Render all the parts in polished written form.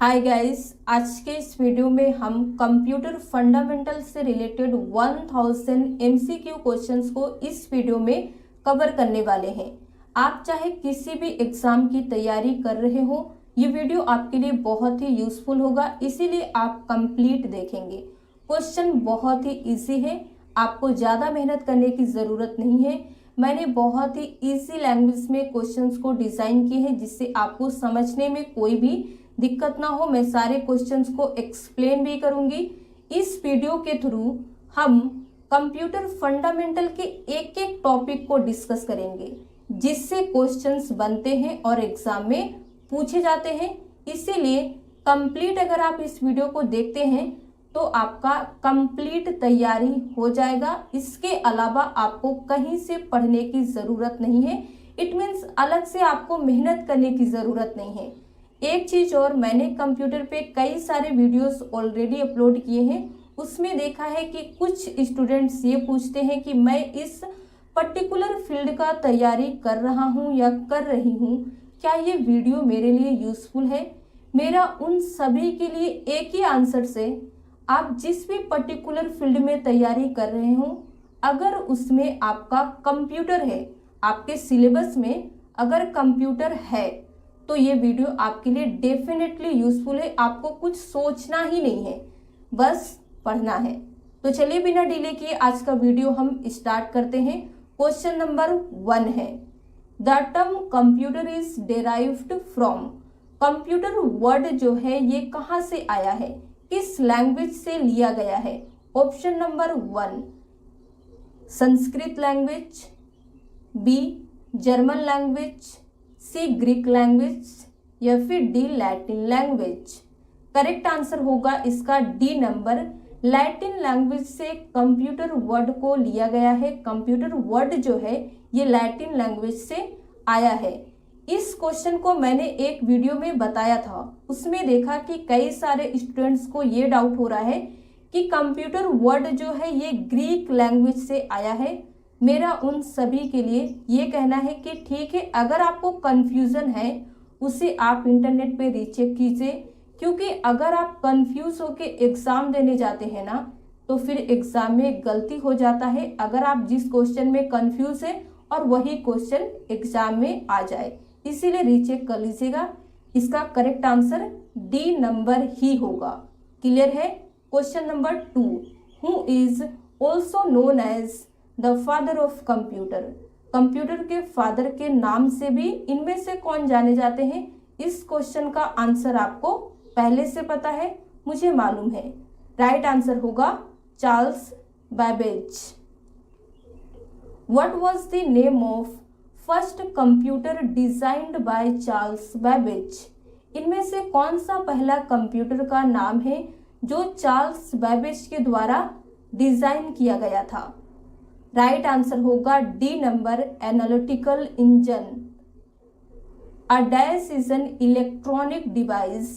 Hi guys, आज के इस वीडियो में हम कंप्यूटर फंडामेंटल से रिलेटेड 1000 एमसीक्यू क्वेश्चंस को इस वीडियो में कवर करने वाले हैं। आप चाहे किसी भी एग्जाम की तैयारी कर रहे हो, ये वीडियो आपके लिए बहुत ही यूजफुल होगा, इसीलिए आप कंप्लीट देखेंगे। क्वेश्चन बहुत ही इजी है, आपको ज़्यादा मेहनत करने की ज़रूरत नहीं है। मैंने बहुत ही इजी लैंग्वेज में क्वेश्चंस को डिज़ाइन किए हैं जिससे आपको समझने में कोई भी दिक्कत ना हो। मैं सारे क्वेश्चंस को एक्सप्लेन भी करूंगी। इस वीडियो के थ्रू हम कंप्यूटर फंडामेंटल के एक एक टॉपिक को डिस्कस करेंगे जिससे क्वेश्चंस बनते हैं और एग्जाम में पूछे जाते हैं। इसीलिए कंप्लीट अगर आप इस वीडियो को देखते हैं तो आपका कंप्लीट तैयारी हो जाएगा। इसके अलावा आपको कहीं से पढ़ने की ज़रूरत नहीं है। इट मीन्स अलग से आपको मेहनत करने की ज़रूरत नहीं है। एक चीज़ और, मैंने कंप्यूटर पे कई सारे वीडियोस ऑलरेडी अपलोड किए हैं। उसमें देखा है कि कुछ स्टूडेंट्स ये पूछते हैं कि मैं इस पर्टिकुलर फील्ड का तैयारी कर रहा हूँ या कर रही हूँ, क्या ये वीडियो मेरे लिए यूज़फुल है? मेरा उन सभी के लिए एक ही आंसर से, आप जिस भी पर्टिकुलर फील्ड में तैयारी कर रहे हो, अगर उसमें आपका कंप्यूटर है, आपके सिलेबस में अगर कंप्यूटर है तो ये वीडियो आपके लिए डेफिनेटली यूजफुल है। आपको कुछ सोचना ही नहीं है, बस पढ़ना है। तो चलिए बिना डिले किए आज का वीडियो हम स्टार्ट करते हैं। क्वेश्चन नंबर 1 है, the term computer is derived from. Computer word जो है ये कहाँ से आया है, किस लैंग्वेज से लिया गया है? Option number 1 Sanskrit language, B German language, C Greek language या फिर D Latin language. Correct answer होगा इसका डी नंबर, लैटिन लैंग्वेज से कंप्यूटर वर्ड को लिया गया है। कंप्यूटर वर्ड जो है ये लैटिन लैंग्वेज से आया है। इस क्वेश्चन को मैंने एक वीडियो में बताया था, उसमें देखा कि कई सारे स्टूडेंट्स को ये डाउट हो रहा है कि कंप्यूटर वर्ड जो है ये ग्रीक लैंग्वेज से आया है। मेरा उन सभी के लिए ये कहना है कि ठीक है, अगर आपको कन्फ्यूज़न है उसे आप इंटरनेट पे रीचेक कीजिए, क्योंकि अगर आप कंफ्यूज होके एग्ज़ाम देने जाते हैं ना तो फिर एग्ज़ाम में गलती हो जाता है। अगर आप जिस क्वेश्चन में कंफ्यूज है और वही क्वेश्चन एग्ज़ाम में आ जाए, इसीलिए रीचेक कर लीजिएगा। इसका करेक्ट आंसर डी नंबर ही होगा। क्लियर है? Question number 2, who is also known as the father of computer. Computer के फादर के नाम से भी इनमें से कौन जाने जाते हैं? इस क्वेश्चन का आंसर आपको पहले से पता है, मुझे मालूम है। राइट आंसर होगा Charles Babbage. What was the name of first computer designed by Charles Babbage. इनमें से कौन सा पहला कंप्यूटर का नाम है जो चार्ल्स बैबेज के द्वारा डिजाइन किया गया था? राइट आंसर होगा D number, analytical engine. A dash is an electronic device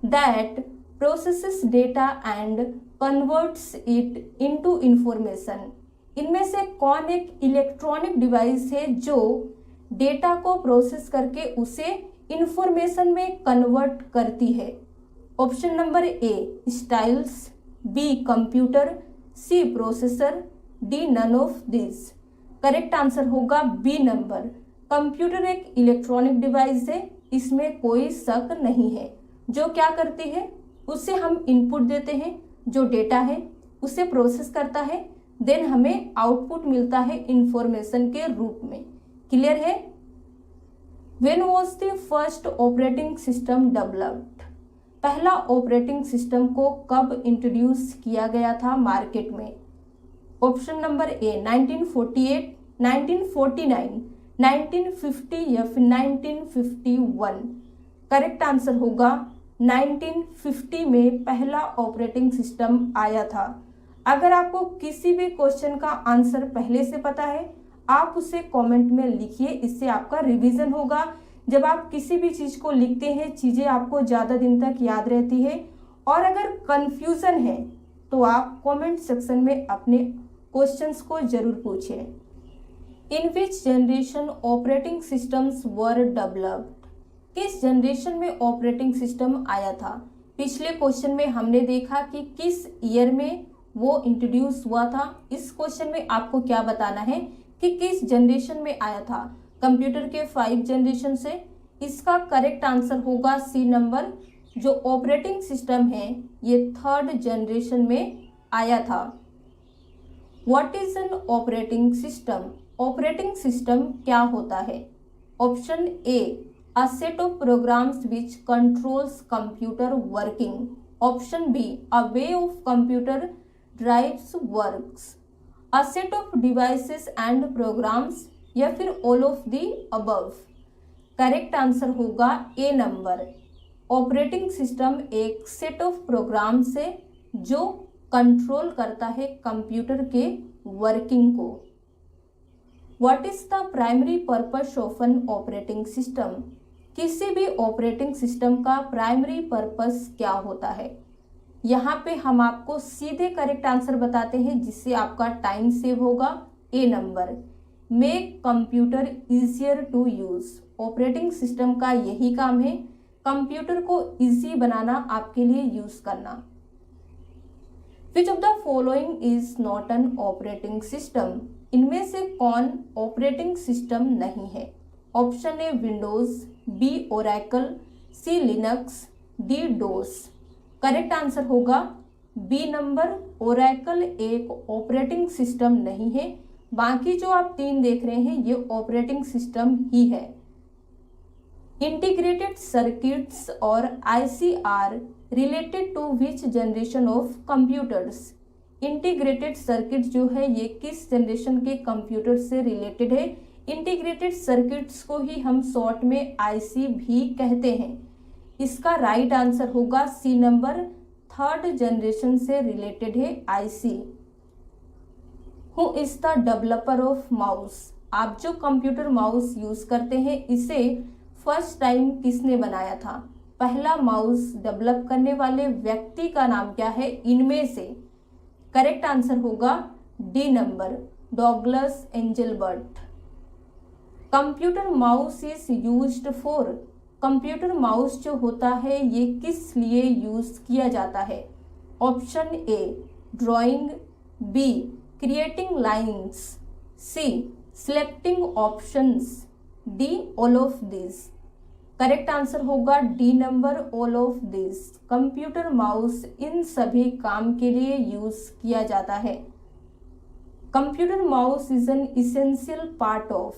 that processes data and converts it into information. इनमें से कौन एक इलेक्ट्रॉनिक डिवाइस है जो डेटा को प्रोसेस करके उसे इंफॉर्मेशन में कन्वर्ट करती है? Option number A styles, B computer, C processor, D none of this. Correct answer होगा बी नंबर, कंप्यूटर एक इलेक्ट्रॉनिक डिवाइस है, इसमें कोई शक नहीं है। जो क्या करती है, उसे हम इनपुट देते हैं, जो डेटा है उसे प्रोसेस करता है, देन हमें आउटपुट मिलता है इंफॉर्मेशन के रूप में। क्लियर है? When was the first operating system developed. पहला ऑपरेटिंग सिस्टम को कब इंट्रोड्यूस किया गया था मार्केट में? ऑप्शन नंबर ए 1948, 1949, 1950 या फिर 1951। करेक्ट आंसर होगा 1950 में पहला ऑपरेटिंग सिस्टम आया था। अगर आपको किसी भी क्वेश्चन का आंसर पहले से पता है, आप उसे कमेंट में लिखिए, इससे आपका रिवीजन होगा। जब आप किसी भी चीज़ को लिखते हैं, चीज़ें आपको ज़्यादा दिन तक याद रहती है। और अगर कन्फ्यूज़न है तो आप कमेंट सेक्शन में अपने क्वेश्चंस को जरूर पूछें। In which generation operating systems were developed. किस जनरेशन में ऑपरेटिंग सिस्टम आया था? पिछले क्वेश्चन में हमने देखा कि किस ईयर में वो इंट्रोड्यूस हुआ था। इस क्वेश्चन में आपको क्या बताना है कि किस जनरेशन में आया था। कंप्यूटर के 5 जनरेशन से इसका करेक्ट आंसर होगा सी नंबर। जो ऑपरेटिंग सिस्टम है ये 3rd जनरेशन में आया था। What is an operating system? Operating system क्या होता है? Option A, a set of programs which controls computer working. Option B, a way of computer drives works. A set of devices and programs, या फिर all of the above. Correct answer होगा A number. Operating system एक set of programs है जो control करता है computer के working को। What is the primary purpose of N operating system? किसी भी ऑपरेटिंग सिस्टम का प्राइमरी पर्पस क्या होता है? यहाँ पे हम आपको सीधे करेक्ट आंसर बताते हैं जिससे आपका टाइम सेव होगा। A number, make computer easier to use. Operating system का यही काम है, कंप्यूटर को इजी बनाना, आपके लिए यूज करना। Which of the following is not an operating system? इनमें से कौन ऑपरेटिंग सिस्टम नहीं है? Option A Windows, B Oracle, C Linux, D DOS. Correct answer होगा बी नंबर, ओरेकल एक ऑपरेटिंग सिस्टम नहीं है। बाकी जो आप 3 देख रहे हैं ये ऑपरेटिंग सिस्टम ही है। इंटीग्रेटेड सर्किट्स और IC are related to which generation of computers? Integrated circuit जो है ये किस जनरेशन के कंप्यूटर से रिलेटेड है? इंटीग्रेटेड सर्किट्स को ही हम शॉर्ट में आईसी भी कहते हैं। इसका राइट आंसर होगा सी नंबर, 3rd जनरेशन से रिलेटेड है IC. Who is the developer of mouse? आप जो कंप्यूटर माउस यूज करते हैं इसे फर्स्ट टाइम किसने बनाया था? पहला माउस डेवलप करने वाले व्यक्ति का नाम क्या है इनमें से? करेक्ट आंसर होगा D number, Douglas Engelbart. Computer mouse is used for? Computer mouse जो होता है ये किस लिए यूज किया जाता है? Option A, drawing, B, creating lines, C, selecting options, D, all of this. Correct answer होगा D number, all of this. Computer mouse इन सभी काम के लिए यूज किया जाता है। Computer mouse is an essential part of?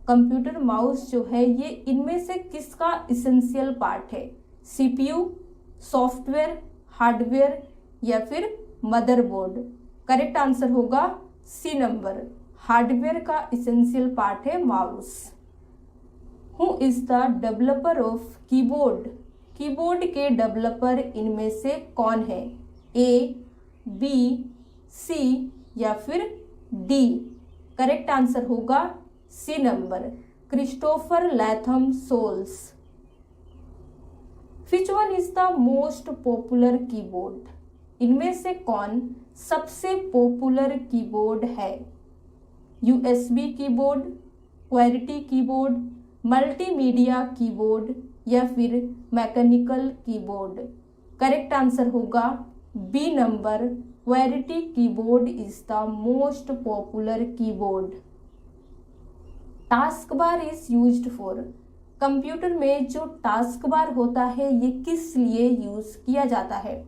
Computer mouse जो है ये इनमें से किसका इसेंशियल पार्ट है? सीपीयू, सॉफ्टवेयर, हार्डवेयर, या फिर मदरबोर्ड। करेक्ट आंसर होगा सी नंबर, हार्डवेयर का इसेंशियल पार्ट है mouse. Who is the developer of keyboard? Keyboard के डेवलपर इनमें से कौन है? ए, बी, सी, या फिर डी। करेक्ट आंसर होगा C number, Christopher Latham Sholes. Which one is the most popular keyboard? इनमें से कौन सबसे पॉपुलर कीबोर्ड है? USB keyboard, QWERTY keyboard, multimedia keyboard, या फिर मैकेनिकल कीबोर्ड। करेक्ट आंसर होगा B number, QWERTY keyboard is the most popular keyboard. Task bar is used for? Computer में जो टास्क बार होता है ये किस लिए यूज किया जाता है?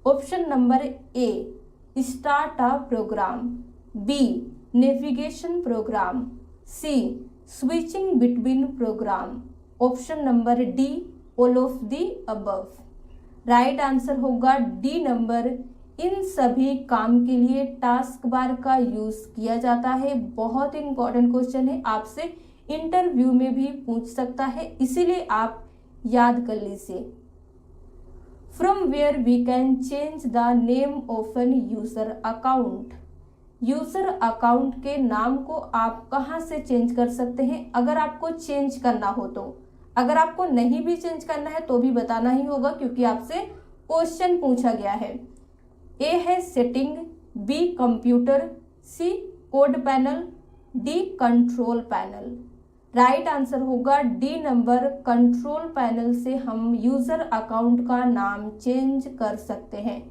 Option number A, start a program, B, navigation program, C, switching between program, option number D, all of the above. Right answer होगा डी नंबर, इन सभी काम के लिए टास्क बार का यूज किया जाता है। बहुत इंपॉर्टेंट क्वेश्चन है, आपसे इंटरव्यू में भी पूछ सकता है, इसीलिए आप याद कर लीजिए। From where we can change the name of an user account? User account के नाम को आप कहाँ से चेंज कर सकते हैं अगर आपको चेंज करना हो तो? अगर आपको नहीं भी चेंज करना है तो भी बताना ही होगा क्योंकि आपसे क्वेश्चन पूछा गया है। ए है setting, B computer, C code panel, D control panel. Right answer होगा डी नंबर, कंट्रोल पैनल से हम यूजर अकाउंट का नाम चेंज कर सकते हैं।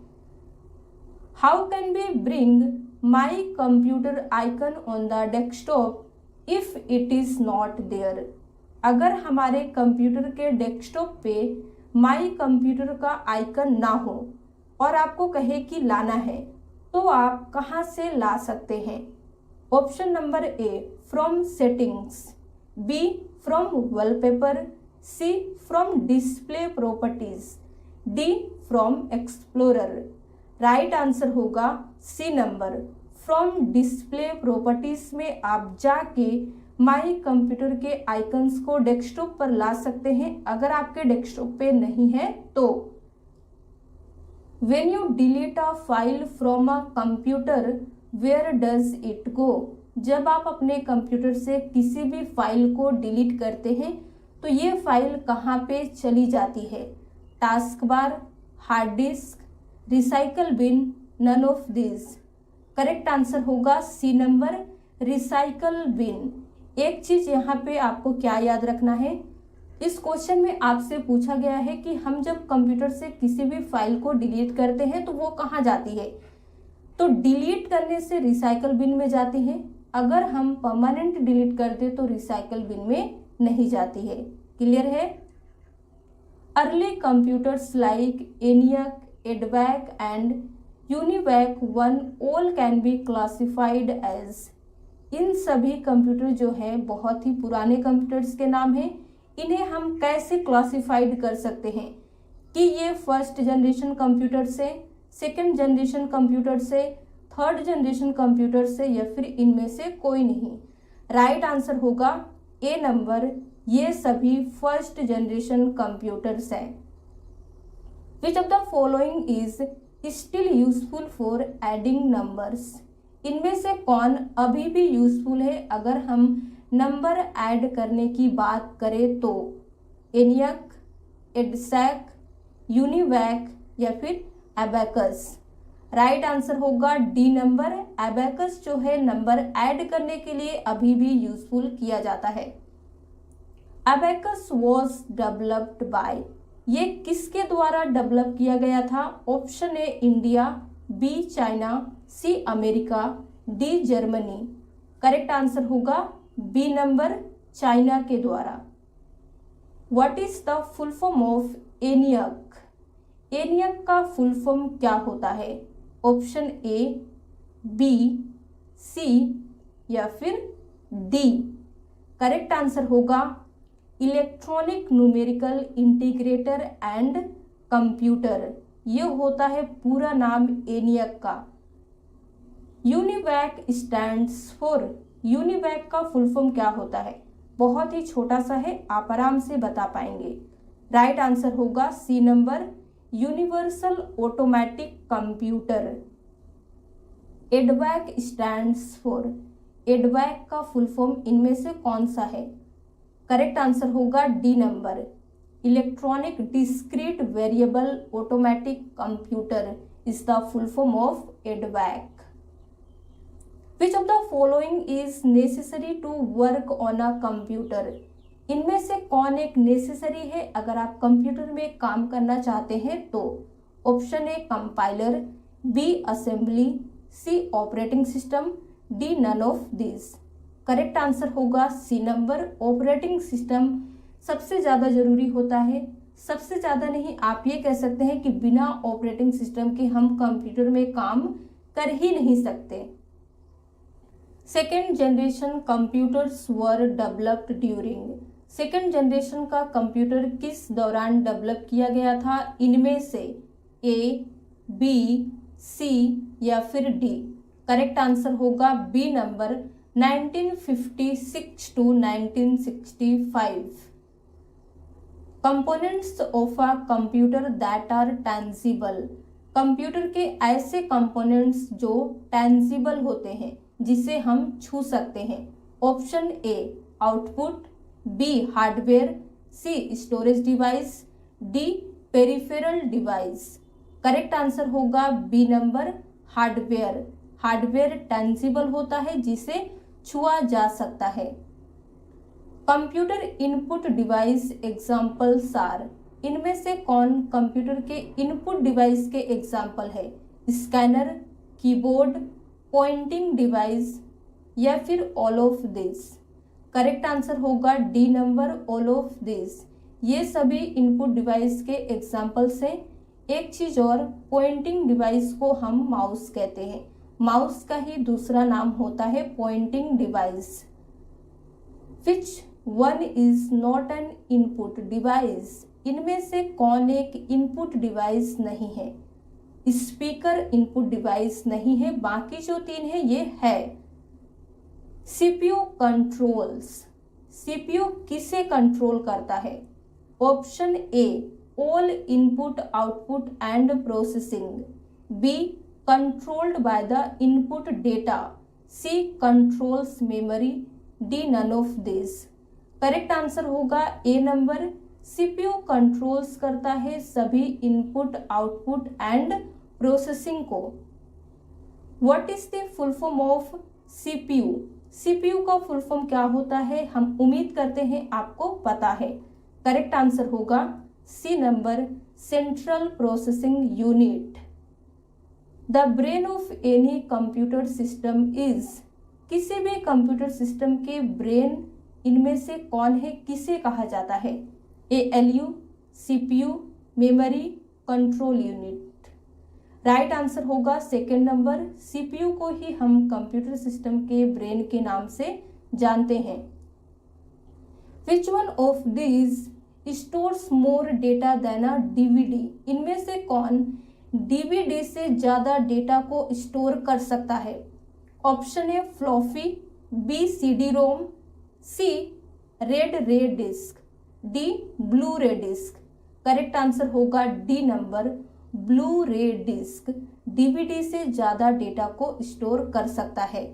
How can we bring my computer icon on the desktop if it is not there? अगर हमारे कंप्यूटर के डेस्कटॉप पे माई कंप्यूटर का आइकन ना हो और आपको कहे कि लाना है, तो आप कहाँ से ला सकते हैं? Option number A, from settings, B from wallpaper, C from display properties, D from explorer. Right answer होगा C number, from display properties में आप जाके माई कंप्यूटर के आइकन्स को डेस्कटॉप पर ला सकते हैं अगर आपके डेस्कटॉप पे नहीं है तो। When you delete a file from a computer, where does it go? जब आप अपने कंप्यूटर से किसी भी फाइल को डिलीट करते हैं तो ये फाइल कहाँ पे चली जाती है? Task bar, hard disk, recycle bin, none of this. Correct answer होगा सी नंबर, रिसाइकल बिन। एक चीज यहाँ पे आपको क्या याद रखना है, इस क्वेश्चन में आपसे पूछा गया है कि हम जब कंप्यूटर से किसी भी फाइल को डिलीट करते हैं तो वो कहाँ जाती है? तो डिलीट करने से रिसाइकल बिन में जाती है। अगर हम परमानेंट डिलीट कर दे तो रिसाइकल बिन में नहीं जाती है। क्लियर है? Early computers like ENIAC, EDVAC and UNIVAC 1 all can be classified as. इन सभी कंप्यूटर जो है बहुत ही पुराने कंप्यूटर्स के नाम हैं। इन्हें हम कैसे क्लासिफाइड कर सकते हैं कि ये फर्स्ट जनरेशन कंप्यूटर से, सेकंड जनरेशन कंप्यूटर से, थर्ड जनरेशन कंप्यूटर से, या फिर इनमें से कोई नहीं? राइट आंसर होगा ए नंबर, ये सभी फर्स्ट जनरेशन कंप्यूटर्स हैं। Which of the following is still useful for adding numbers? इनमें से कौन अभी भी यूजफुल है अगर हम नंबर ऐड करने की बात करें तो? ENIAC, EDSAC, UNIVAC या फिर एबैकस। राइट आंसर होगा डी नंबर, एबैकस जो है नंबर ऐड करने के लिए अभी भी यूजफुल किया जाता है। एबैकस वॉज डेवलप्ड बाय, ये किसके द्वारा डेवलप किया गया था? Option A India, B China, C America, D Germany. Correct answer होगा बी नंबर, चाइना के द्वारा। What is the full form of ENIAC? ENIAC का फुल फॉर्म क्या होता है? ऑप्शन ए, बी, सी या फिर डी। करेक्ट आंसर होगा electronic numerical integrator and computer. ये होता है पूरा नाम ENIAC का। UNIVAC स्टैंड्स फॉर, UNIVAC का फुल फॉर्म क्या होता है? बहुत ही छोटा सा है, आप आराम से बता पाएंगे। राइट आंसर होगा C number, universal automatic computer. EDVAC stands for, EDVAC का फुल फॉर्म इनमें से कौन सा है? करेक्ट आंसर होगा D number, electronic discrete variable automatic computer is the full form of EDVAC। Which of the following is necessary to work on a computer? इनमें से कौन एक नेसेसरी है अगर आप कंप्यूटर में काम करना चाहते हैं तो? Option A compiler, B assembly, C operating system, D none of this. Correct answer होगा सी नंबर, ऑपरेटिंग सिस्टम सबसे ज़्यादा जरूरी होता है। सबसे ज़्यादा नहीं, आप ये कह सकते हैं कि बिना ऑपरेटिंग सिस्टम के हम कंप्यूटर में काम कर ही नहीं सकते। Second generation computers were developed during, second generation का कंप्यूटर किस दौरान डेवलप किया गया था? इनमें से ए, बी, सी या फिर डी। करेक्ट आंसर होगा B number, 1956 to 1965। Components of a computer that are tangible, computer के ऐसे कंपोनेंट्स जो टेंजिबल होते हैं, जिसे हम छू सकते हैं। Option A output, B hardware, C storage device, D peripheral device. Correct answer होगा B number, hardware. Hardware tangible होता है, जिसे छुआ जा सकता है। Computer input device examples are, इनमें से कौन कंप्यूटर के इनपुट डिवाइस के एग्जाम्पल है? स्कैनर, कीबोर्ड, पॉइंटिंग डिवाइस या फिर all of this. Correct answer होगा D number, all of this. ये सभी इनपुट डिवाइस के एग्जाम्पल्स हैं। एक चीज और, पॉइंटिंग डिवाइस को हम माउस कहते हैं। माउस का ही दूसरा नाम होता है pointing device. Which one is not N input device, इनमें से कौन एक इनपुट डिवाइस नहीं है? स्पीकर इनपुट डिवाइस नहीं है, बाकी जो तीन है ये है। सीपीयू कंट्रोल्स, सीपीयू किसे कंट्रोल करता है? Option A all input output and processing, B controlled by the input data, C controls memory, D none of this. Correct answer होगा ए नंबर, सीपीयू कंट्रोल्स करता है सभी इनपुट आउटपुट एंड प्रोसेसिंग को। What is the full form of CPU? CPU का full form क्या होता है? हम उम्मीद करते हैं आपको पता है। करेक्ट आंसर होगा C number, central processing unit. The brain of any computer system is, किसी भी कंप्यूटर सिस्टम के ब्रेन इनमें से कौन है, किसे कहा जाता है? ALU, CPU, memory, control unit. Right answer होगा सेकेंड नंबर, सीपीयू को ही हम कंप्यूटर सिस्टम के ब्रेन के नाम से जानते हैं। Which one of these stores more data than a DVD, इनमें से कौन डीवीडी से ज्यादा डेटा को स्टोर कर सकता है? Option A floppy, B CD ROM, C red ray disc, D Blu-ray disc. Correct answer होगा D number, Blu-ray disc DVD से ज्यादा डेटा को स्टोर कर सकता है।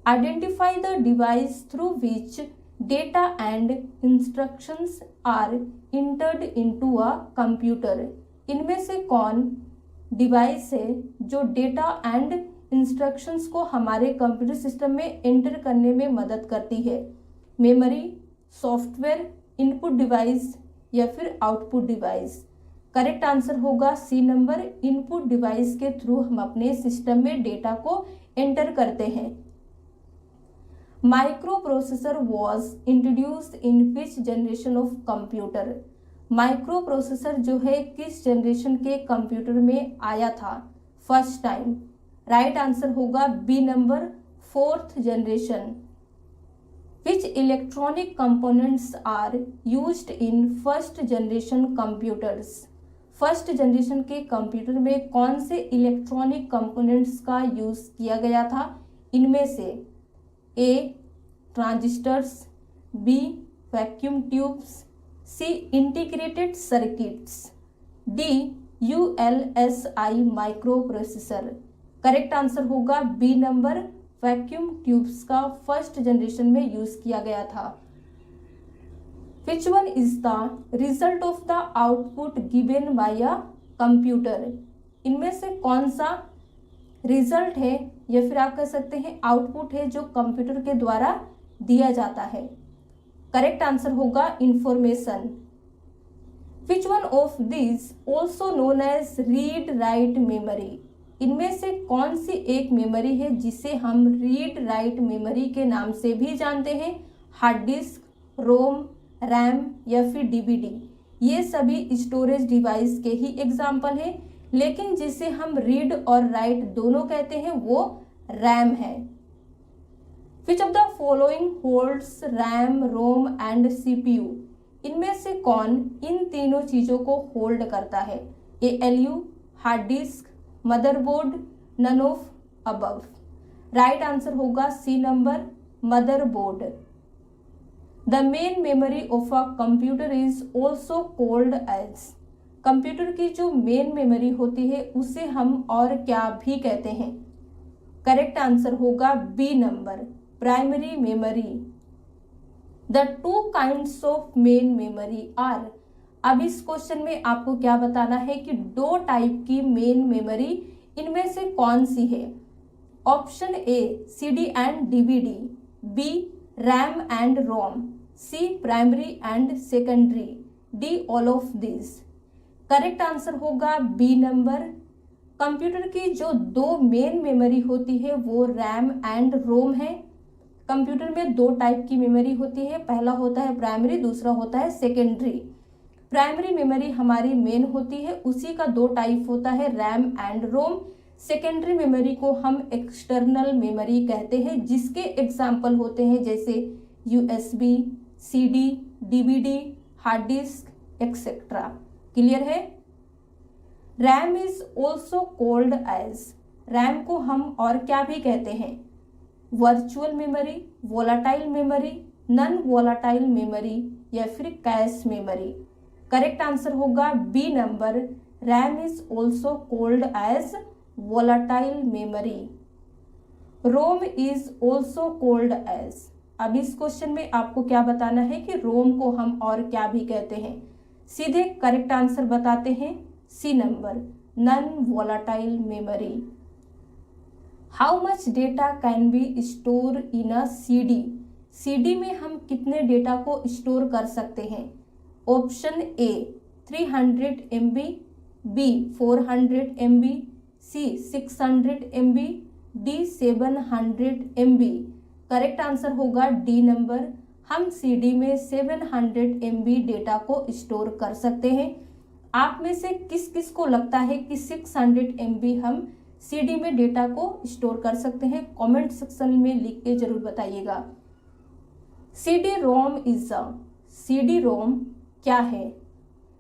Identify the device through which data and instructions are entered into a computer, इनमें से कौन डिवाइस है जो डेटा एंड इंस्ट्रक्शंस को हमारे कंप्यूटर सिस्टम में एंटर करने में मदद करती है? मेमोरी, सॉफ्टवेयर, इनपुट डिवाइस या फिर आउटपुट डिवाइस। करेक्ट आंसर होगा सी नंबर, इनपुट डिवाइस के थ्रू हम अपने सिस्टम में डेटा को एंटर करते हैं। Microprocessor was introduced in which generation of computer, microprocessor जो है किस जनरेशन के कंप्यूटर में आया था फर्स्ट टाइम? राइट आंसर होगा B number, fourth generation. Which electronic components are used in first generation computers, first generation के computer में कौन से इलेक्ट्रॉनिक कंपोनेंट्स का यूज किया गया था? इनमें से A transistors, B vacuum tubes, C integrated circuits, D ULSI microprocessor. Correct answer होगा बी नंबर, वैक्यूम ट्यूब्स का फर्स्ट जनरेशन में यूज किया गया था। Which one is the result of the output given by a computer, इनमें से कौन सा रिजल्ट है या फिर आप कह सकते हैं आउटपुट है जो कंप्यूटर के द्वारा दिया जाता है? करेक्ट आंसर होगा information. Which one of this also known as read write memory, इनमें से कौन सी एक मेमोरी है जिसे हम रीड राइट मेमोरी के नाम से भी जानते हैं? हार्ड डिस्क, रोम, रैम या फिर डीवीडी। ये सभी स्टोरेज डिवाइस के ही एग्जाम्पल हैं, लेकिन जिसे हम रीड और राइट दोनों कहते हैं वो रैम है। Which of the following holds RAM, ROM and CPU, इनमें से कौन इन तीनों चीजों को होल्ड करता है? ALU, hard disk, motherboard, none of above. Right answer होगा C number, motherboard. The main memory of a computer is also called as, computer की जो मेन मेमोरी होती है उसे हम और क्या भी कहते हैं? करेक्ट आंसर होगा B number, primary memory. The two kinds of main memory are, अब इस क्वेश्चन में आपको क्या बताना है कि दो टाइप की मेन मेमोरी इनमें से कौन सी है? Option A CD and DVD, B RAM and ROM, C primary and secondary, D all of this. Correct answer होगा बी नंबर। कंप्यूटर की जो दो मेन मेमोरी होती है वो रैम एंड रोम है। कंप्यूटर में दो टाइप की मेमोरी होती है, पहला होता है प्राइमरी, दूसरा होता है सेकेंडरी। प्राइमरी मेमोरी हमारी मेन होती है, उसी का दो टाइप होता है RAM and ROM. Secondary memory को हम एक्सटर्नल मेमोरी कहते हैं, जिसके एग्जाम्पल होते हैं जैसे USB, CD, DVD, hard disk etcetera. Clear है। RAM is also called as, RAM को हम और क्या भी कहते हैं? Virtual memory, volatile memory, non volatile memory या फिर कैश मेमोरी। करेक्ट आंसर होगा B number, RAM is also called as volatile memory. ROM is also called as, अब इस क्वेश्चन में आपको क्या बताना है कि रोम को हम और क्या भी कहते हैं। सीधे करेक्ट आंसर बताते हैं C number, non volatile memory. How much data can be store in a CD, CD में हम कितने डेटा को स्टोर कर सकते हैं? Option A 300 MB, B 400 MB, C 600 MB, D 700 MB। Correct answer होगा डी नंबर, हम सीडी में 700 MB डेटा को स्टोर कर सकते हैं। आप में से किस किस को लगता है कि 600 MB हम सीडी में डेटा को स्टोर कर सकते हैं? कमेंट सेक्शन में लिख के जरूर बताइएगा। CD ROM is a, CD ROM क्या है?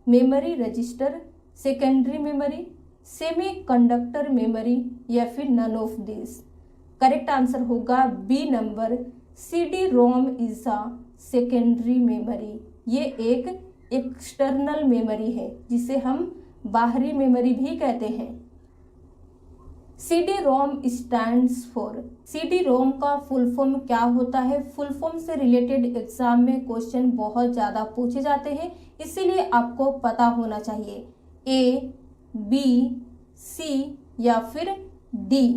Memory register, secondary memory, semiconductor memory या फिर none of this. Correct answer होगा B number, CD ROM is a secondary memory. ये एक एक्सटर्नल मेमोरी है जिसे हम बाहरी मेमोरी भी कहते हैं। CD ROM stands for, CD ROM का फुल फॉर्म क्या होता है? फुल फॉर्म से रिलेटेड एग्जाम में क्वेश्चन बहुत ज़्यादा पूछे जाते हैं, इसीलिए आपको पता होना चाहिए। ए, बी, सी या फिर डी।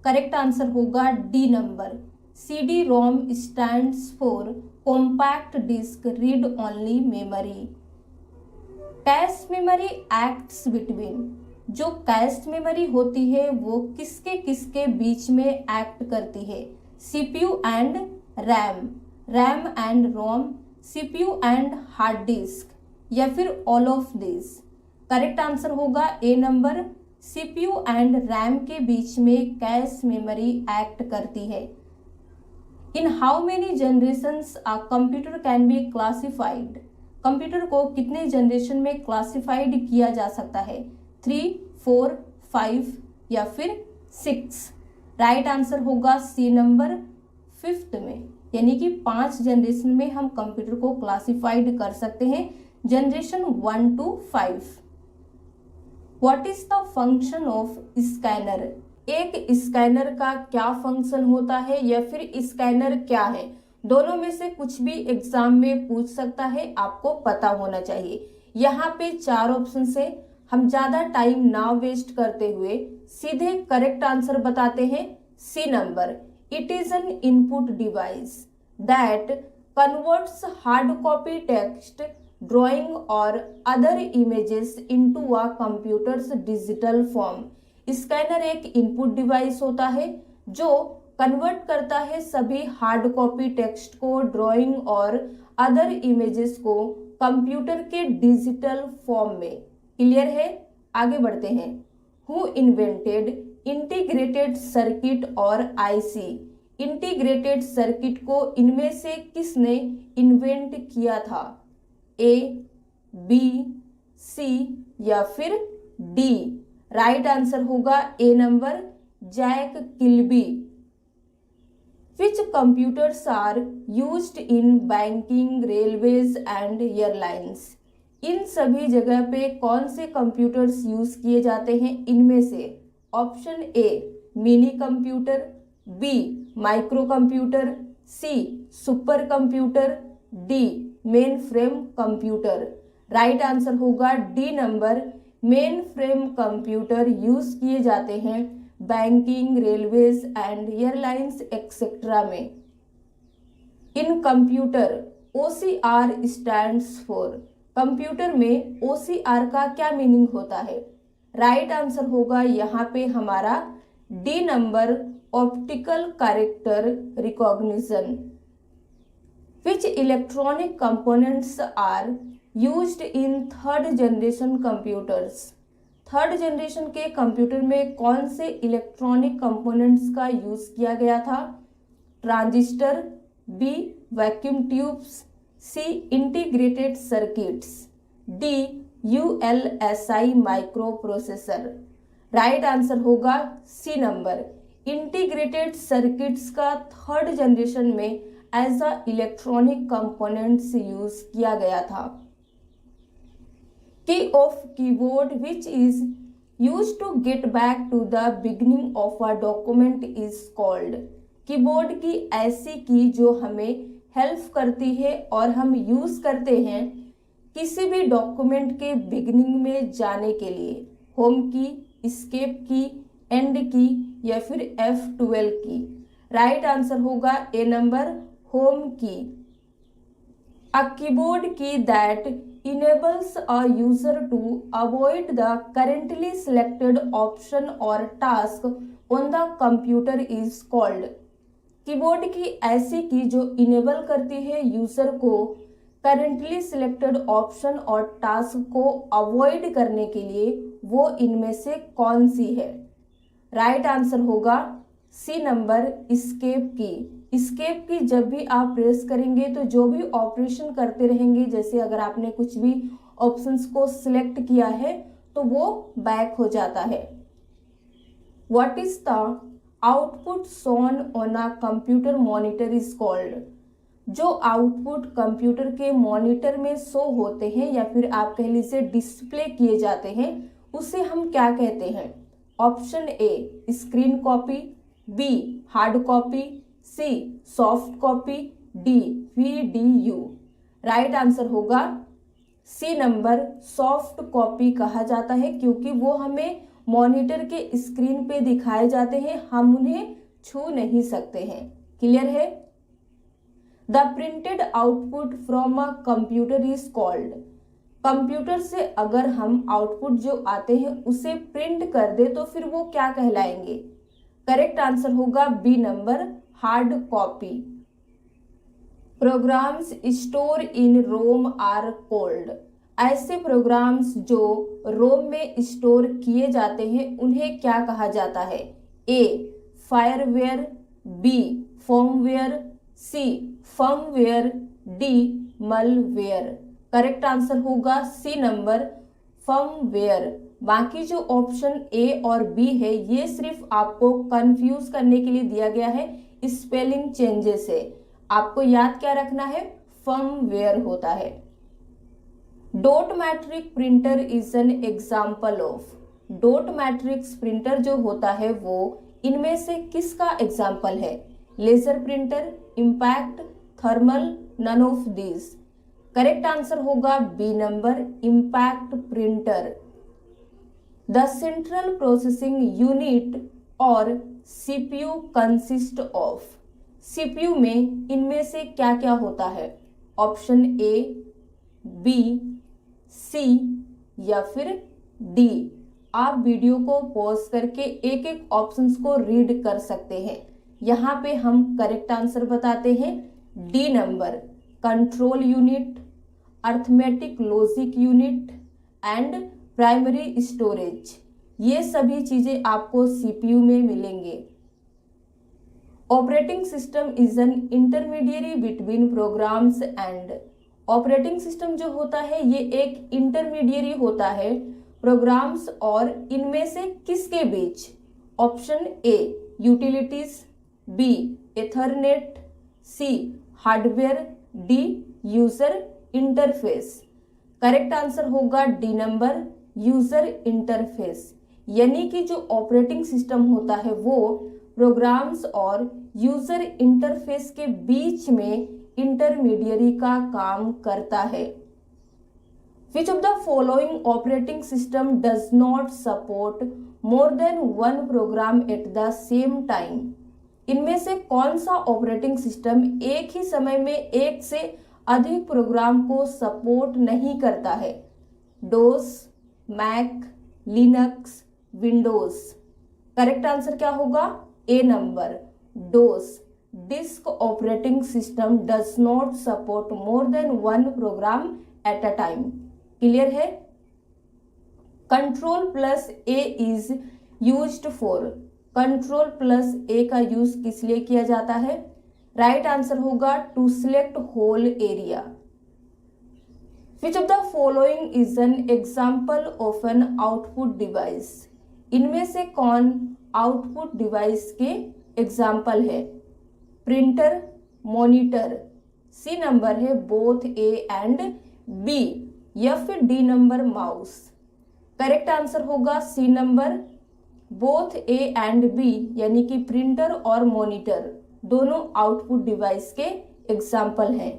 करेक्ट आंसर होगा D number, CD ROM stands for compact disc read only memory. Cache memory acts between, जो कैश मेमोरी होती है वो किसके किसके बीच में एक्ट करती है? CPU and RAM, RAM and ROM, CPU and hard disk या फिर all of this. Correct answer होगा A number, CPU and RAM के बीच में कैश मेमोरी एक्ट करती है। In how many generations a computer can be classified, computer को कितने जनरेशन में क्लासिफाइड किया जा सकता है? 3, 4, 5 या फिर 6। राइट आंसर होगा सी नंबर, 5th में, यानी कि 5 जनरेशन में हम कंप्यूटर को क्लासिफाइड कर सकते हैं, generation 1 to 5। What is the function of scanner, एक स्कैनर का क्या फंक्शन होता है या फिर स्कैनर क्या है? दोनों में से कुछ भी एग्जाम में पूछ सकता है, आपको पता होना चाहिए। यहाँ पे 4 ऑप्शन से हम ज्यादा टाइम ना वेस्ट करते हुए सीधे करेक्ट आंसर बताते हैं C number, it is an input device that converts hard copy text, drawing और other images into a computer's digital form. Scanner एक इनपुट डिवाइस होता है जो कन्वर्ट करता है सभी हार्ड कॉपी टेक्स्ट को, ड्राइंग और अदर इमेजेस को कंप्यूटर के डिजिटल फॉर्म में। क्लियर है, आगे बढ़ते हैं। Who invented integrated circuit or IC, integrated circuit को इनमें से किसने इन्वेंट किया था? ए, बी, सी या फिर डी। राइट आंसर होगा A number, Jack Kilby. Which computers are used in banking, railways and airlines? इन सभी जगह पे कौन से कंप्यूटर्स यूज किए जाते हैं? इनमें से option A minicomputer, B microcomputer, C supercomputer, D mainframe computer. Right answer होगा D number, mainframe computer use किए जाते हैं banking, railways and airlines etcetera में। इन computer OCR stands for, computer में OCR का क्या meaning होता है? राइट आंसर होगा यहाँ पे हमारा D number, optical character recognition. Which electronic components are used in third generation computers, third generation के कंप्यूटर में कौन से इलेक्ट्रॉनिक कंपोनेंट्स का यूज किया गया था? Transistor, B vacuum tubes, C integrated circuits, D ULSI microprocessor. Right answer होगा C number, integrated circuits का थर्ड जनरेशन में as a electronic components use किया गया था। Key of keyboard which is use to get back to the beginning of a document is called, keyboard की ऐसी की जो हमें हेल्प करती है और हम यूज करते हैं किसी भी डॉक्यूमेंट के बिगिनिंग में जाने के लिए, होम की, एस्केप की, एंड की या फिर F12 की। राइट आंसर होगा ए नंबर, होम की। अ कीबोर्ड की that enables a user to avoid the currently selected option or task on the computer is called, keyboard की ऐसी की जो इनेबल करती है यूजर को करंटली सिलेक्टेड ऑप्शन और टास्क को अवॉइड करने के लिए, वो इनमें से कौन सी है? राइट आंसर होगा सी नंबर, एस्केप की। एस्केप की जब भी आप प्रेस करेंगे तो जो भी ऑपरेशन करते रहेंगे, जैसे अगर आपने कुछ भी ऑप्शंस को सिलेक्ट किया है तो वो बैक हो जाता है। What is the output shown on a computer monitor is called, जो आउटपुट कंप्यूटर के मॉनिटर में शो होते हैं या फिर आप कह लीजिए डिस्प्ले किए जाते हैं, उसे हम क्या कहते हैं? Option A screen copy, B hard copy, C soft copy, D VDU। Right answer होगा सी नंबर, सॉफ्ट कॉपी कहा जाता है क्योंकि वो हमें मॉनिटर के स्क्रीन पे दिखाए जाते हैं, हम उन्हें छू नहीं सकते हैं। क्लियर है? The printed output from a computer is called, computer से अगर हम आउटपुट जो आते हैं उसे प्रिंट कर दे तो फिर वो क्या कहलाएंगे? करेक्ट आंसर होगा B number, hard copy. Programs store in ROM are called, ऐसे प्रोग्राम्स जो रोम में स्टोर किए जाते हैं उन्हें क्या कहा जाता है? A fireware, B firmware, C firmware, D malware. Correct answer होगा सी नंबर, फर्मवेयर। बाकी जो ऑप्शन ए और बी है ये सिर्फ आपको कंफ्यूज करने के लिए दिया गया है, स्पेलिंग चेंजेस है। आपको याद क्या रखना है? फर्मवेयर होता है। Dot matrix printer is an example of, dot matrix printer जो होता है वो इनमें से किसका एग्जाम्पल है? Laser printer, impact, thermal, none of this. Correct answer होगा B number, impact printer. The central processing unit or CPU consist of, CPU में इनमें से क्या क्या होता है? ऑप्शन ए, बी, सी या फिर डी। आप वीडियो को पॉज करके एक एक ऑप्शंस को रीड कर सकते हैं। यहाँ पे हम करेक्ट आंसर बताते हैं D number, control unit, arithmetic logic unit and primary storage. ये सभी चीजें आपको CPU में मिलेंगे। Operating system is an intermediary between programs and, operating system जो होता है ये एक इंटरमीडिएरी होता है प्रोग्राम्स और इनमें से किसके बीच? Option A utilities, B ethernet, C hardware, D user interface. Correct answer होगा डी नंबर, यूजर इंटरफेस। यानी कि जो ऑपरेटिंग सिस्टम होता है वो प्रोग्राम्स और यूजर इंटरफेस के बीच में इंटरमीडिएरी का काम करता है। Which of the following operating system does not support more than one program at the same time? इनमें से कौन सा ऑपरेटिंग सिस्टम एक ही समय में एक से अधिक प्रोग्राम को सपोर्ट नहीं करता है? DOS, Mac, Linux, Windows. Correct answer क्या होगा? A number, DOS. Disk operating system does not support more than one program at a time. Clear है? Control plus A is used for. Control plus A का use किस लिए किया जाता है? Right answer होगा to select whole area. Which of the following is an example of an output device? इनमें से कौन आउटपुट डिवाइस के एग्जाम्पल है? Printer, monitor. सी नंबर है बोथ ए एंड बी, या फिर D number mouse. Correct answer होगा C number, both A and B, यानी कि प्रिंटर और मॉनिटर दोनों आउटपुट डिवाइस के एग्जाम्पल हैं।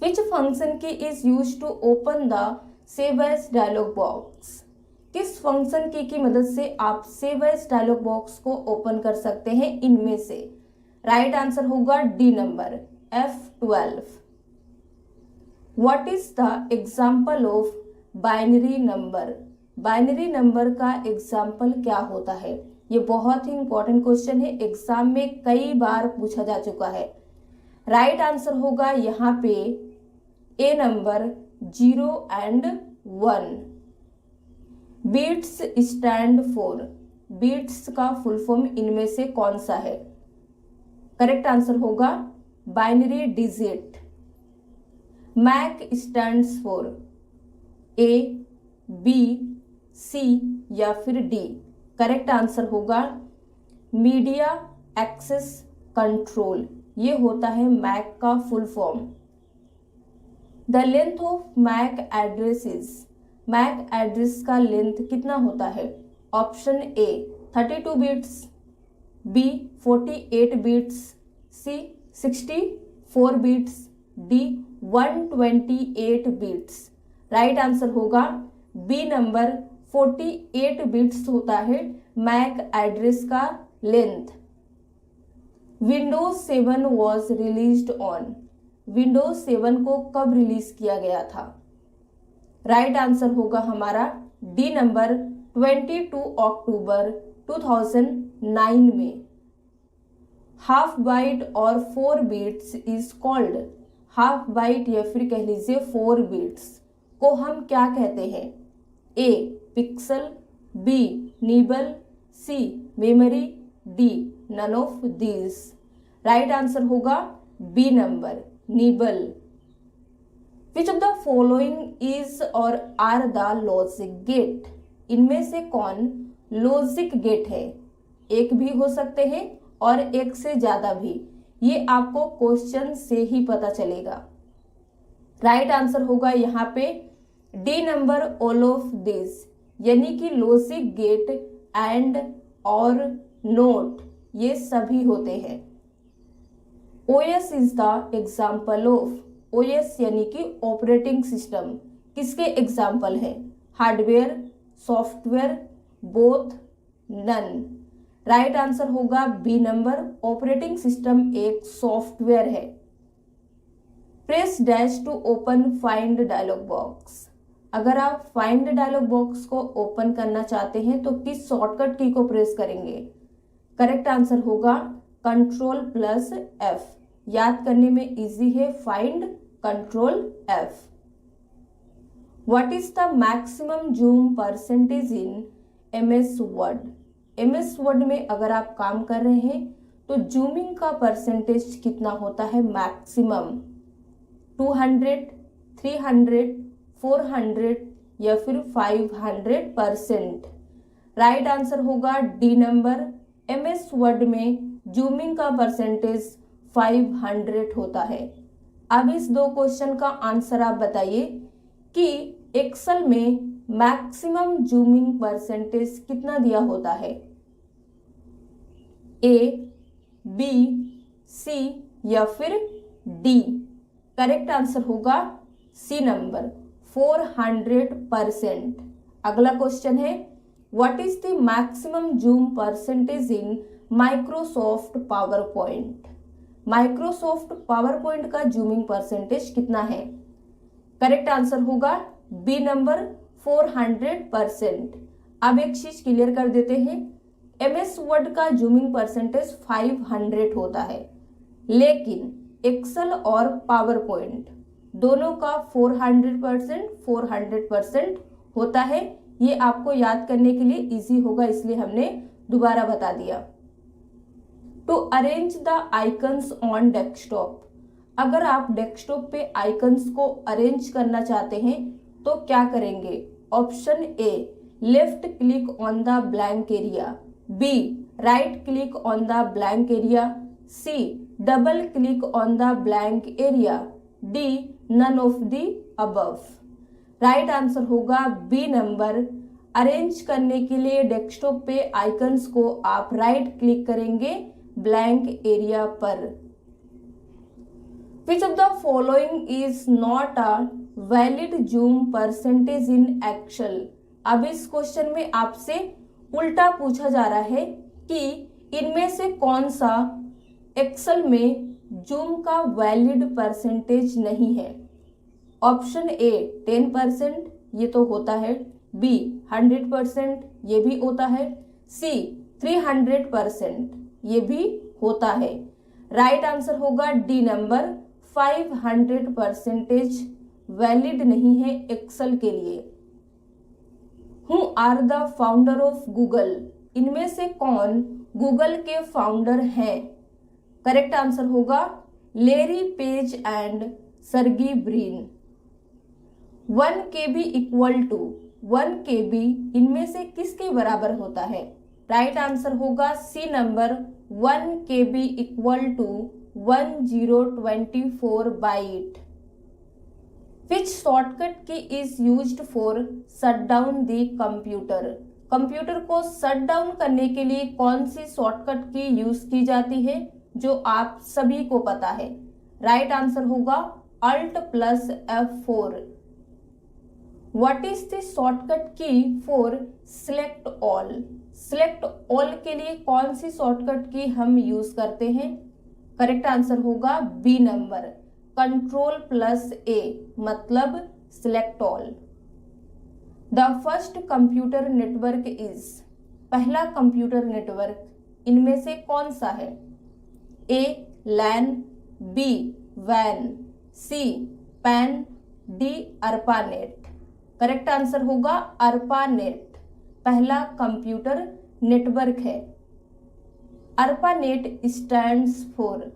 Which function key is use to open the save as dialog box? किस फंक्शन की मदद से आप सेव एज डायलॉग बॉक्स को ओपन कर सकते हैं इनमें से? राइट आंसर होगा D number, F12। What is the example of binary number? Binary number का एग्जाम्पल क्या होता है? ये बहुत ही इंपॉर्टेंट क्वेश्चन है, एग्जाम में कई बार पूछा जा चुका है। राइट आंसर होगा यहाँ पे A number, 0 and 1। Bits stand for. Bits का फुल फॉर्म इनमें से कौन सा है? करेक्ट आंसर होगा binary digit. MAC stands for A, B, C या फिर डी? करेक्ट आंसर होगा मीडिया एक्सेस कंट्रोल। ये होता है मैक का full form. The length of MAC address is. MAC address का लेंथ कितना होता है? Option A 32 bits, B 48 bits, C 64 bits, D 128 bits. Right answer होगा बी नंबर, 48 बिट्स होता है मैक एड्रेस का length. Windows 7 was released on. Windows 7 को कब रिलीज किया गया था? राइट आंसर होगा हमारा डी नंबर, 22 अक्टूबर 2009 में। हाफ बाइट और 4 bits is called. Half byte या फिर कह लीजिए 4 बिट्स को हम क्या कहते हैं? A pixel, B nibble, C memory, D none of this. Right answer होगा B number, nibble. Which of the following is or are the logic gate? इनमें से कौन लॉजिक गेट है? एक भी हो सकते हैं और एक से ज्यादा भी, ये आपको क्वेश्चन से ही पता चलेगा। राइट आंसर होगा यहाँ पे D number, all of this, यानी कि लॉजिक गेट एंड और नोट ये सभी होते हैं। OS is the example of. OS यानी कि ऑपरेटिंग सिस्टम किसके एग्जाम्पल है? Hardware, software, both, none. Right answer होगा बी नंबर, ऑपरेटिंग सिस्टम एक सॉफ्टवेयर है। Press dash to open find dialog box. अगर आप फाइंड डायलॉग बॉक्स को ओपन करना चाहते हैं तो किस शॉर्टकट की को प्रेस करेंगे? करेक्ट आंसर होगा कंट्रोल प्लस एफ। याद करने में इजी है, find control F. What is the maximum zoom percentage in MS word? MS word में अगर आप काम कर रहे हैं तो जूमिंग का परसेंटेज कितना होता है मैक्सिमम? 200, 300, 400 या फिर 500%? राइट आंसर होगा डी नंबर, MS वर्ड में जूमिंग का परसेंटेज 500 होता है। अब इस दो क्वेश्चन का आंसर आप बताइए कि एक्सेल में मैक्सिमम जूमिंग परसेंटेज कितना दिया होता है? ए, बी, सी या फिर डी? करेक्ट आंसर होगा सी नंबर, 400%। अगला क्वेश्चन है what is the maximum zoom percentage in Microsoft power point. Microsoft power point का जूमिंग परसेंटेज कितना है? करेक्ट आंसर होगा बी नंबर 400%। अब एक चीज क्लियर कर देते हैं, MS वर्ड का जूमिंग परसेंटेज 500 होता है, लेकिन एक्सेल और पावर पॉइंट दोनों का 400% होता है। ये आपको याद करने के लिए इजी होगा, इसलिए हमने दोबारा बता दिया। To arrange the icons on desktop, अगर आप डेस्कटॉप पे आइकन्स को अरेंज करना चाहते हैं तो क्या करेंगे? Option A, left click on the blank area, B, right click on the blank area, C, double click on the blank area, D, none of the above. Right answer होगा B number. Arrange करने के लिए desktop पे icons को आप right click करेंगे blank area पर। Which of the following is not a valid zoom percentage in Excel? अब इस क्वेश्चन में आपसे उल्टा पूछा जा रहा है कि इनमें से कौन सा एक्सेल में जूम का वैलिड परसेंटेज नहीं है। ऑप्शन ए 10%, ये तो होता है, बी 100%, ये भी होता है, सी 300%, ये भी होता है। राइट आंसर होगा डी नंबर 500% वैलिड नहीं है एक्सेल के लिए। Who are the founder of Google, इनमें से कौन गूगल के फाउंडर हैं? करेक्ट आंसर होगा Larry Page and Sergey Brin. 1 KB equal to 1 KB इनमें से किसके बराबर होता है? राइट आंसर होगा C number 1 KB equal to 1024 byte. Which shortcut key is used for shut down the computer, computer को शट डाउन करने के लिए कौन सी शॉर्टकट की यूज की जाती है जो आप सभी को पता है? राइट आंसर होगा Alt+F4। What is the shortcut key for select all, select all के लिए कौन सी शॉर्टकट की हम यूज करते हैं? करेक्ट आंसर होगा बी नंबर Ctrl+A, मतलब select all. The first computer network is, पहला कंप्यूटर नेटवर्क इनमें से कौन सा है? ए लैन, बी वैन, C PAN, D ARPANET। Correct answer होगा ARPANET पहला कंप्यूटर नेटवर्क है। ARPANET स्टैंड्स फॉर,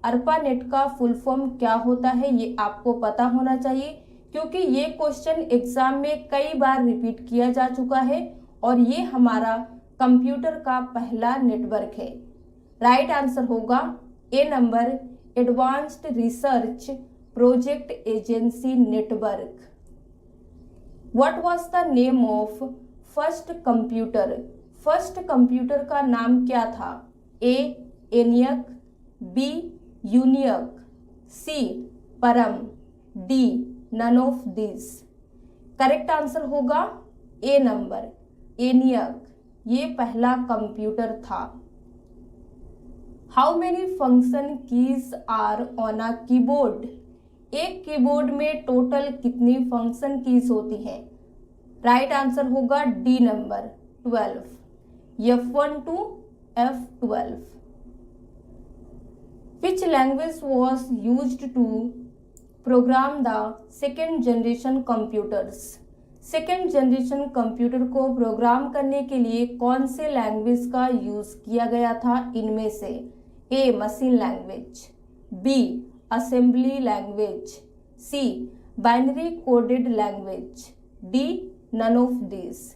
ARPANET का फुल फॉर्म क्या होता है ये आपको पता होना चाहिए, क्योंकि ये क्वेश्चन एग्जाम में कई बार रिपीट किया जा चुका है और ये हमारा कंप्यूटर का पहला नेटवर्क है। राइट आंसर होगा A number advanced research project agency network. What was the name of first computer, first computer का नाम क्या था? ए ENIAC, B Univac, C Param, D none of this. Correct answer होगा ए नंबर ENIAC, ये पहला computer था। How many function keys are on a keyboard, एक keyboard में टोटल कितनी फंक्शन कीज होती हैं? राइट आंसर होगा D number 12, F1 to F12। Which language was used to program the second generation computers, second generation computer को program करने के लिए कौन से लैंग्वेज का यूज किया गया था? इनमें से A machine language, B assembly language, C binary coded language, D none of this.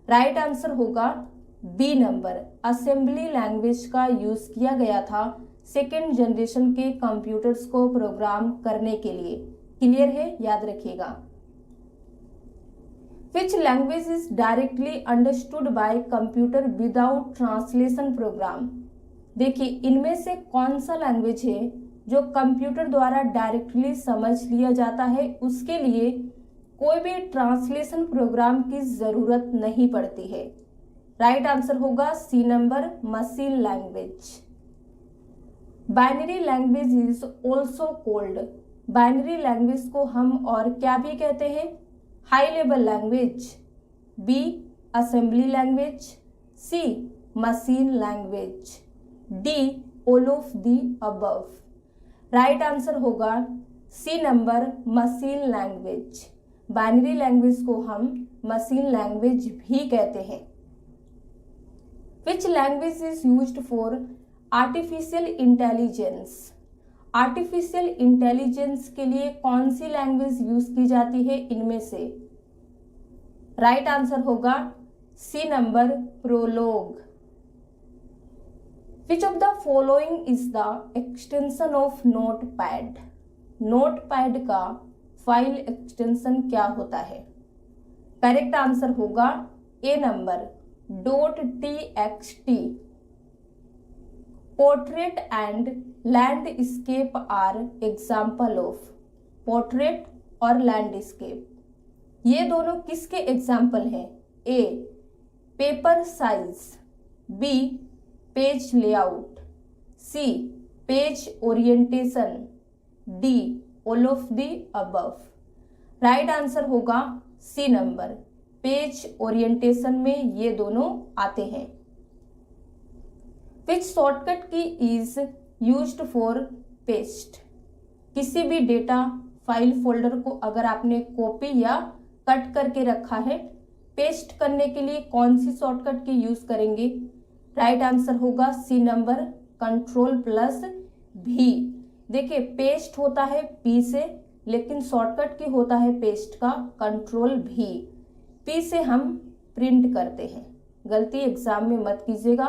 Right answer होगा बी नंबर असेंबली लैंग्वेज का यूज किया गया था सेकेंड जनरेशन के कंप्यूटर्स को प्रोग्राम करने के लिए। क्लियर है? याद रखिएगा। Which language is directly understood by computer without translation program, देखिए इनमें से कौन सा लैंग्वेज है जो कंप्यूटर द्वारा डायरेक्टली समझ लिया जाता है, उसके लिए कोई भी ट्रांसलेशन प्रोग्राम की जरूरत नहीं पड़ती है। राइट आंसर होगा C number machine language. Binary language is also called, binary language को हम और क्या भी कहते हैं? High level language, B assembly language, C machine language, D all of the above. Right answer होगा C number machine language. Binary language को हम मशीन लैंग्वेज भी कहते हैं। Which language is used for artificial intelligence, artificial intelligence के लिए कौन सी language use की जाती है इनमें से? राइट आंसर होगा C number Prolog. Which of the following is the extension of Notepad, Notepad का फाइल एक्सटेंशन क्या होता है? करेक्ट आंसर होगा A number .txt। Portrait and landscape are example of, portrait और लैंडस्केप ये दोनों किसके एग्जाम्पल हैं? A paper size, B page layout, C page orientation, D all of the above. Right answer होगा सी नंबर पेज ओरिएंटेशन में ये दोनों आते हैं। विच shortcut key is used for paste, किसी भी डेटा फाइल फोल्डर को अगर आपने कॉपी या कट करके रखा है, पेस्ट करने के लिए कौन सी शॉर्टकट की यूज करेंगे? राइट आंसर होगा सी नंबर Ctrl+V। देखिए पेस्ट होता है पी से, लेकिन शॉर्टकट की होता है पेस्ट का Ctrl+V। पी से हम प्रिंट करते हैं। गलती एग्जाम में मत कीजिएगा,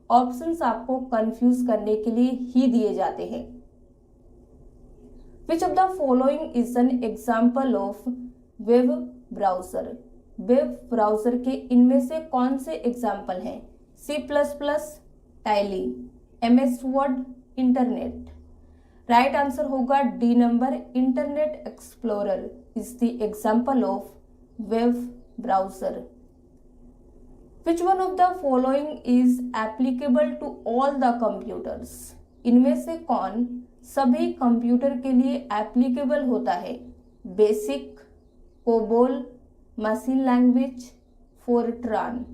ऑप्शंस आपको कंफ्यूज करने के लिए ही दिए जाते हैं। Which of the following is an example of web browser, web browser के इनमें से कौन से एग्जाम्पल हैं? C++, Tally, MS Word, internet. Right answer होगा D number Internet Explorer is the example of web browser. Which one of the following is applicable to all the computers, इनमें से कौन सभी कंप्यूटर के लिए एप्लीकेबल होता है? BASIC, COBOL, machine language, FORTRAN.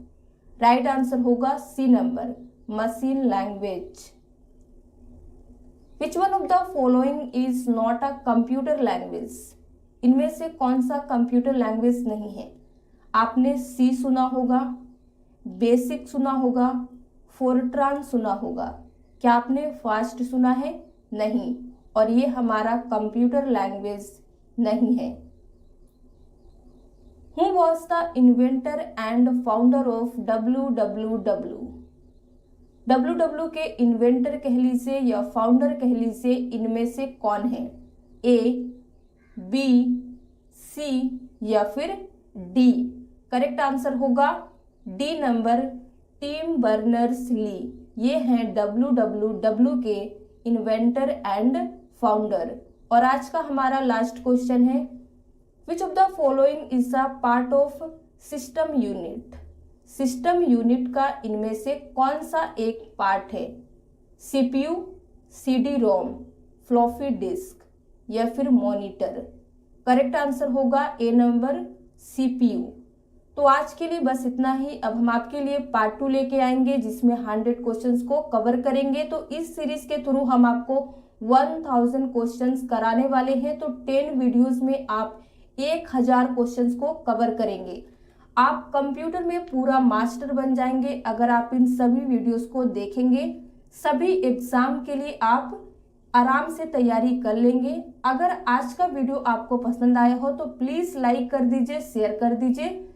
Right answer होगा C number machine language. Which one of the following is not a computer language, इनमें से कौन सा कंप्यूटर लैंग्वेज नहीं है? आपने सी सुना होगा, बेसिक सुना होगा, फोरट्रान सुना होगा, क्या आपने फास्ट सुना है? नहीं, और ये हमारा कंप्यूटर लैंग्वेज नहीं है। Who was the inventor and founder of www? www के इन्वेंटर कह लीजिए या फाउंडर कह लीजिए, इनमें से कौन है? ए, बी, सी या फिर डी? करेक्ट आंसर होगा डी नंबर टिम बर्नर्स-ली। ये हैं www के इन्वेंटर एंड फाउंडर। और आज का हमारा लास्ट क्वेश्चन है, which of the following is a part of system unit, system unit का इनमें से कौन सा एक पार्ट है? CPU, CD-ROM, फ्लॉपी डिस्क या फिर मॉनिटर? करेक्ट आंसर होगा ए नंबर CPU। तो आज के लिए बस इतना ही। अब हम आपके लिए पार्ट 2 लेके आएंगे जिसमें 100 क्वेश्चंस को कवर करेंगे। तो इस सीरीज के थ्रू हम आपको 1000 क्वेश्चंस कराने वाले हैं। तो 10 वीडियोस में आप 1000 क्वेश्चंस को कवर करेंगे। आप कंप्यूटर में पूरा मास्टर बन जाएंगे अगर आप इन सभी वीडियोस को देखेंगे। सभी एग्जाम के लिए आप आराम से तैयारी कर लेंगे। अगर आज का वीडियो आपको पसंद आया हो तो प्लीज लाइक कर दीजिए, शेयर कर दीजिए।